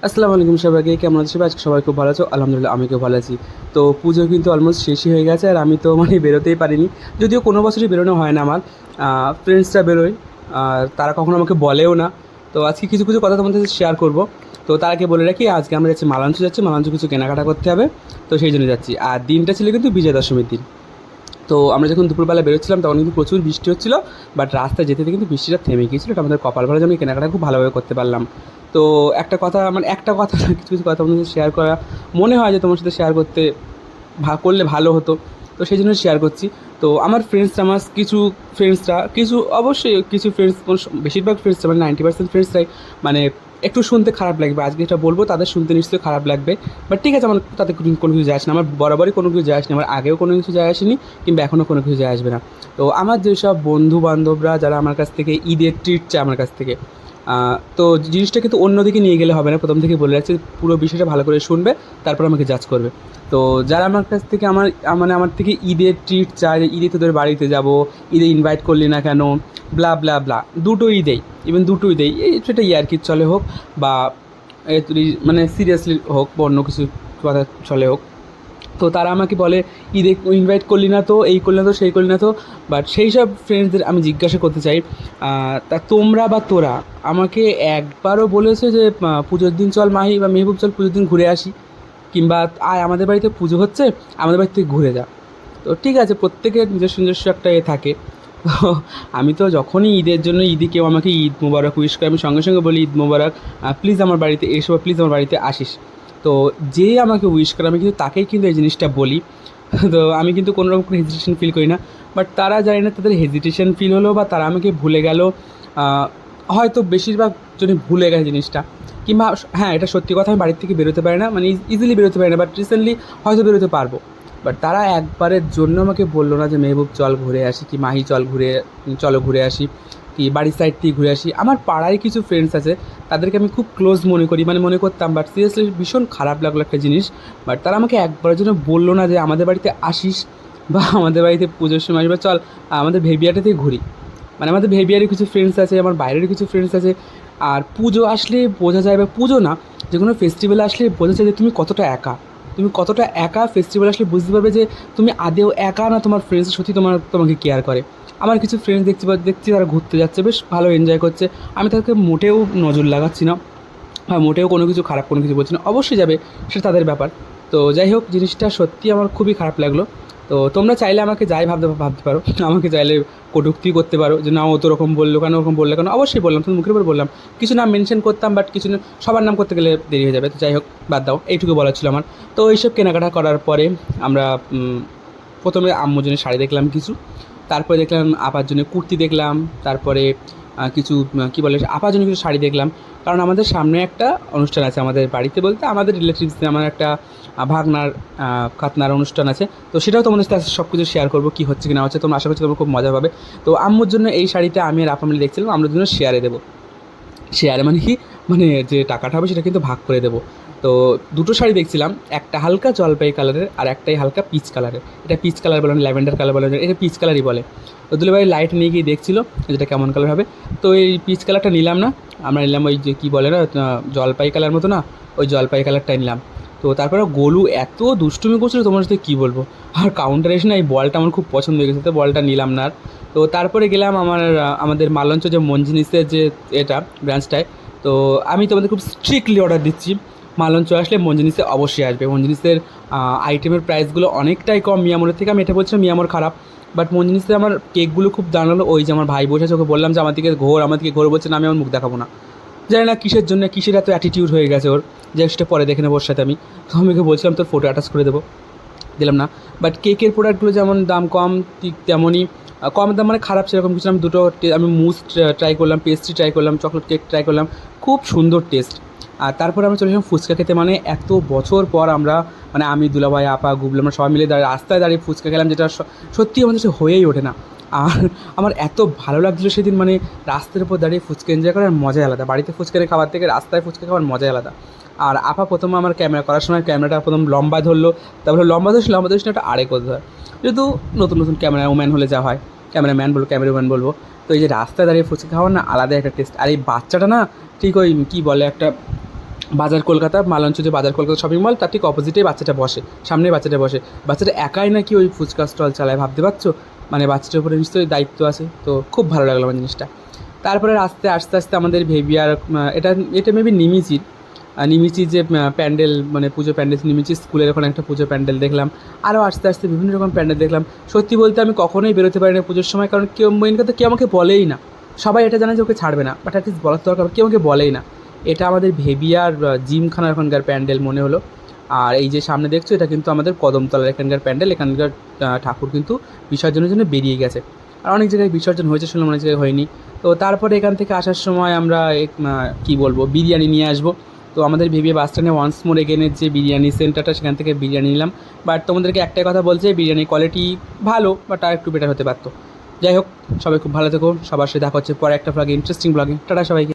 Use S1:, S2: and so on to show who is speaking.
S1: আসসালামু আলাইকুম সবাইকে, কেমন আছো সবাই? আজকে সবাই খুব ভালো আছো? আলহামদুলিল্লাহ আমিও ভালো আছি। তো পুজো কিন্তু অলমোস্ট শেষই হয়ে গেছে, আর আমি তো মানে বেরোতেই পারিনি। যদিও কোনো বছরই বেরোনো হয় না আমার। ফ্রেন্ডসরা বেরোয়, আর তারা কখনো আমাকে বলেও না। তো আজকে কিছু কিছু কথা তোমাদের সাথে শেয়ার করবো। তো তার আগে বলে রাখি, আজকে আমরা যাচ্ছি মালাঞ্চ, যাচ্ছি মালাঞ্চ, কিছু কেনাকাটা করতে হবে। তো সেই জন্য যাচ্ছি, আর দিনটা ছিল কিন্তু বিজয়া দশমীর দিন। তো আমরা যখন দুপুরবেলা বেরোচ্ছিলাম তখন কিন্তু প্রচুর বৃষ্টি হচ্ছিল, বাট রাস্তায় যেতে যেতে কিন্তু বৃষ্টিটা থেমে গিয়েছিল। এটা আমাদের কপাল ভালো যে আমি কেনাকাটা খুব ভালোভাবে করতে পারলাম। তো একটা কথা, মানে একটা কথা না, কিছু কিছু কথা আমাদের শেয়ার করা মনে হয় যে তোমার সাথে শেয়ার করতে করলে ভালো হতো। তো সেই জন্য শেয়ার করছি। তো আমার ফ্রেন্ডসরা, আমার কিছু ফ্রেন্ডসরা, কিছু অবশ্যই কিছু ফ্রেন্ডস, বেশিরভাগ ফ্রেন্ডসরা মানে 90% ফ্রেন্ডসরাই মানে একটু শুনতে খারাপ লাগবে আজকে যেটা বলবো, তাদের শুনতে নিশ্চয়ই খারাপ লাগবে। বাট ঠিক আছে, আমার তাতে কোনো কিছু যায় আসে না, আমার বরাবরই কোনো কিছু যায় আসেনি, আমার আগেও কোনো কিছু যায় আসেনি, কিংবা এখনও কোনো কিছু যায় আসবে না। তো আমার যেসব বন্ধু বান্ধবরা যারা আমার কাছ থেকে ঈদের ট্রিট চায় আমার কাছ থেকে, তো জিনিসটা কিন্তু অন্যদিকে নিয়ে গেলে হবে না, প্রথম থেকে বলে রাখছি, পুরো বিষয়টা ভালো করে শুনবে, তারপর আমাকে জাজ করবে। তো যারা আমার কাছ থেকে মানে আমার থেকে ঈদের ট্রিট চায়, যে ঈদে তোদের বাড়িতে যাব, ঈদে ইনভাইট করলি না কেন, ব্লা ব্লা ব্লা, দুটো ঈদেই, ইভেন দুটো ঈদেই, সেটা ইয়ার্কির চলে হোক, বা মানে সিরিয়াসলি হোক, বা অন্য কিছু কথা চলে হোক, তো তারা আমাকে বলে ঈদে ইনভাইট করলি না তো, এই করলি না তো, সেই করলি না তো। বাট সেই সব ফ্রেন্ডসদের আমি জিজ্ঞাসা করতে চাই, তা তোমরা বা তোরা আমাকে একবারও বলেছে যে পুজোর দিন চল মাহি বা মেহবুব চল পুজোর দিন ঘুরে আসি, কিংবা আয় আমাদের বাড়িতে পুজো হচ্ছে, আমাদের বাড়ি থেকে ঘুরে যা? তো ঠিক আছে, প্রত্যেকের নিজস্ব নিজস্ব একটা থাকে। তো আমি তো যখনই ঈদের জন্য, ঈদে কেউ আমাকে ঈদ মোবারক উইশ করে, আমি সঙ্গে সঙ্গে বলি ঈদ মোবারক, প্লিজ আমার বাড়িতে এসো, প্লিজ আমার বাড়িতে আসিস। তো যে আমাকে উইশ করে আমি কিন্তু তাকেই কিন্তু এই জিনিসটা বলি। তো আমি কিন্তু কোনো রকম কোনো হেজিটেশন ফিল করি না। বাট তারা জানি না তাদের হেজিটেশন ফিল হলো, বা তারা আমাকে ভুলে গেল। হয়তো বেশিরভাগ জনই ভুলে গেছে জিনিসটা, কিংবা হ্যাঁ, এটা সত্যি কথা, আমি বাড়ির থেকে বেরোতে পারি না, মানে ইজিলি বেরোতে পারি না, বাট রিসেন্টলি হয়তো বেরোতে পারবো। বাট তারা একবারের জন্য আমাকে বললো না যে মেহবুব চল ঘুরে আসি, কি মাহি চল চলো ঘুরে আসি, কি বাড়ির সাইড থেকে ঘুরে আসি। আমার পাড়ায় কিছু ফ্রেন্ডস আছে, তাদেরকে আমি খুব ক্লোজ মনে করি, মানে মনে করতাম, বাট সিরিয়াসলি ভীষণ খারাপ লাগলো একটা জিনিস। বাট তারা আমাকে একবারের জন্য বললো না যে আমাদের বাড়িতে আসিস, বা আমাদের বাড়িতে পুজোর সময় আসবে, চল আমাদের ভেবিয়াটা থেকে ঘুরি। মানে আমাদের ভেবিয়ারের কিছু ফ্রেন্ডস আছে, আমার বাইরের কিছু ফ্রেন্ডস আছে। আর পুজো আসলে বোঝা যায়, বা পুজো না, যে কোনো ফেস্টিভ্যাল আসলে বোঝা যায় যে তুমি কতটা একা, তুমি কতটা একা। ফেস্টিভ্যাল আসলে বুঝতে পারবে যে তুমি আদেও একা না, তোমার ফ্রেন্ডস সত্যি তোমাকে কেয়ার করে। আমার কিছু ফ্রেন্ডস দেখছি তারা ঘুরতে যাচ্ছে, বেশ ভালো এনজয় করছে, আমি তাদেরকে মোটেও নজর লাগাচ্ছি না, হ্যাঁ, মোটেও কোনো কিছু খারাপ কোনো কিছু বলছি না, অবশ্যই যাবে, সেটা তাদের ব্যাপার। তো যাই হোক, জিনিসটা সত্যি আমার খুবই খারাপ লাগলো। তো তোমরা চাইলে আমাকে যাই ভাবতে পারো, আমাকে চাইলে কটূক্তি করতে পারো যে না, ও তো ওরকম বললো কেন, ওরকম বললো কেন। অবশ্যই বললাম, তুমি মুখের উপর বললাম, কিছু নাম মেনশন করতাম, বাট কিছু না, সবার নাম করতে গেলে দেরি হয়ে যাবে। তো যাই হোক, বাদ দাও, এইটুকু বলার ছিল আমার। তো এইসব কেনাকাটা করার পরে আমরা প্রথমে আম্মুর জন্য শাড়ি দেখলাম কিছু, তারপরে দেখলাম আপার জন্য কুর্তি দেখলাম, তারপরে কিছু কী বলে, আপার জন্য কিছু শাড়ি দেখলাম। কারণ আমাদের সামনে একটা অনুষ্ঠান আছে, আমাদের বাড়িতে বলতে আমাদের রিলেটিভসে আমার একটা ভাগনার খাতনার অনুষ্ঠান আছে। তো সেটাও তোমাদের সাথে সব কিছু শেয়ার করবো, কী হচ্ছে কি না হচ্ছে, তোমরা আশা করছি তোমরা খুব মজা পাবে। তো আম্মুর জন্য এই শাড়িটা আমি আর আপা মিলে দেখছিলাম, আমরা দুজনে শেয়ারে দেবো। শেয়ারে মানে কি, মানে যে টাকাটা হবে সেটা কিন্তু ভাগ করে দেবো। তো দুটো শাড়ি দেখছিলাম, একটা হালকা জলপাই কালারের, আর একটাই হালকা পিচ কালারের। এটা পিচ কালার বলে না, ল্যাভেন্ডার কালার বলে না, এটা পিচ কালারই বলে। তো দুলাভাই লাইট নিয়ে গিয়ে দেখছিলো যেটা কেমন কালার হবে। তো এই পিচ কালারটা নিলাম না, আমরা নিলাম ওই যে কী বলে না, জলপাই কালার মতো না, ওই জলপাই কালারটাই নিলাম। তো তারপরে গোলু এত দুষ্টুমি করছিলো, তোমার সাথে কী বলবো। আর কাউন্টারে এসে না এই বলটা আমার খুব পছন্দ হয়ে গেছে, তো বলটা নিলাম না আর। তো তারপরে গেলাম আমাদের মালঞ্চ যে মঞ্জিনিসের যে এটা ব্রাঞ্চটায়। তো আমি তোমাদের খুব স্ট্রিক্টলি অর্ডার দিচ্ছি, মালঞ্চ আসলে মঞ্জিনিসে অবশ্যই আসবে। মঞ্জিনিসের আইটেমের প্রাইসগুলো অনেকটাই কম মিয়ামোরের থেকে। আমি এটা বলছিলাম মিয়ামোর খারাপ, বাট মঞ্জিনিসে আমার কেকগুলো খুব দারুণ হলো। ওই যে আমার ভাই বসে আছে, ওকে বললাম যে আমার দিকে ঘোর, বলছে না, আমি আমার মুখ দেখাবো না। জানি না কিসের জন্য, কিসের এত অ্যাটিটিউড হয়ে গেছে ওর, যে সেটা পরে দেখে নেবো ওর সাথে আমি। তো আমি ওকে বলছিলাম তোর ফটো অ্যাটাচ করে দেবো, দিলাম না। বাট কেকের প্রোডাক্টগুলো যেমন দাম কম, ঠিক তেমনই কম দাম, মানে খারাপ সেরকম কিছু না। আমি দুটো আমি মুস ট্রাই করলাম, পেস্ট্রি ট্রাই করলাম, চকলেট কেক ট্রাই করলাম, খুব সুন্দর টেস্ট। আর তারপরে আমরা চলে এলাম ফুচকা খেতে, মানে এত বছর পর আমরা, মানে আমি দুলাভাই আপা গুবলু আমরা সবাই মিলে রাস্তায় দাঁড়িয়ে ফুচকা খেলাম, যেটা সত্যি আমাদের সে হয়েই ওঠে না। আর আমার এত ভালো লাগছিলো সেদিন, মানে রাস্তার উপর দাঁড়িয়ে ফুচকা এনজয় করার মজাই আলাদা, বাড়িতে ফুচকা খাবার থেকে রাস্তায় ফুচকা খাওয়ার মজাই আলাদা। আর আপা প্রথমে আমার ক্যামেরা করার সময় ক্যামেরাটা প্রথম লম্বা ধরলো, তারপরে লম্বা ধরিস না, একটা আড়ে করতে হয়, যেহেতু নতুন নতুন ক্যামেরা ওম্যান হলে যা হয়, ক্যামেরাম্যান বলবো, ক্যামেরাম্যান বলবো। তো এই যে রাস্তায় দাঁড়িয়ে ফুচকা খাওয়ার না আলাদা একটা টেস্ট। আর এই বাচ্চাটা না, ঠিক ওই কী বলে, একটা বাজার কলকাতা মালঞ্চ যে বাজার কলকাতা শপিং মল তার ঠিক অপোজিটেই বাচ্চাটা বসে, সামনে বাচ্চাটা বসে। বাচ্চাটা একাই নাকি ওই ফুচকা স্টল চালায়, ভাবতে পারছো? মানে বাচ্চাটার উপরে নিশ্চয়ই দায়িত্ব আছে। তো খুব ভালো লাগলো আমার জিনিসটা। তারপরে আস্তে আস্তে আমাদের ভেবিয়ার এটা এটা মেবি নিমিচির নিমিচির যে প্যান্ডেল, মানে পুজো প্যান্ডেল, নিমিচির স্কুলের ওখানে একটা পুজো প্যান্ডেল দেখলাম। আরও আস্তে আস্তে বিভিন্ন রকম প্যান্ডেল দেখলাম। সত্যি বলতে আমি কখনোই বেরোতে পারি না পুজোর সময়, কারণ কেউ মেন কথা কেউ আমাকে বলেই না। সবাই এটা জানে যে ওকে ছাড়বে না, বাট অ্যাটলিস্ট বলার দরকার, কেউ আমাকে বলেই না। এটা আমাদের ভেবিয়ার জিমখানার ওখানকার প্যান্ডেল মনে হলো। আর এই যে সামনে দেখছো এটা কিন্তু আমাদের কদমতলার এখানকার প্যান্ডেল। এখানকার ঠাকুর কিন্তু বিসর্জনের জন্য বেরিয়ে গেছে। আর অনেক জায়গায় বিসর্জন হয়েছে শুনলাম, অনেক জায়গায় হয়নি। তো তারপরে এখান থেকে আসার সময় আমরা কী বলবো, বিরিয়ানি নিয়ে আসবো। তো আমাদের ভেবে বাস স্ট্যান্ডে ওয়ান্স মোর এগেনের যে বিরিয়ানি সেন্টারটা, সেখান থেকে বিরিয়ানি নিলাম। বাট তোমাদেরকে একটাই কথা বলছে, বিরিয়ানির কোয়ালিটি ভালো, বাট আর একটু বেটার হতে পারতো। যাই হোক, সবাই খুব ভালো থেকো। সবার সাথে দেখা হচ্ছে পরে একটা ব্লগে, ইন্টারেস্টিং ব্লগে। টাটা সবাইকে।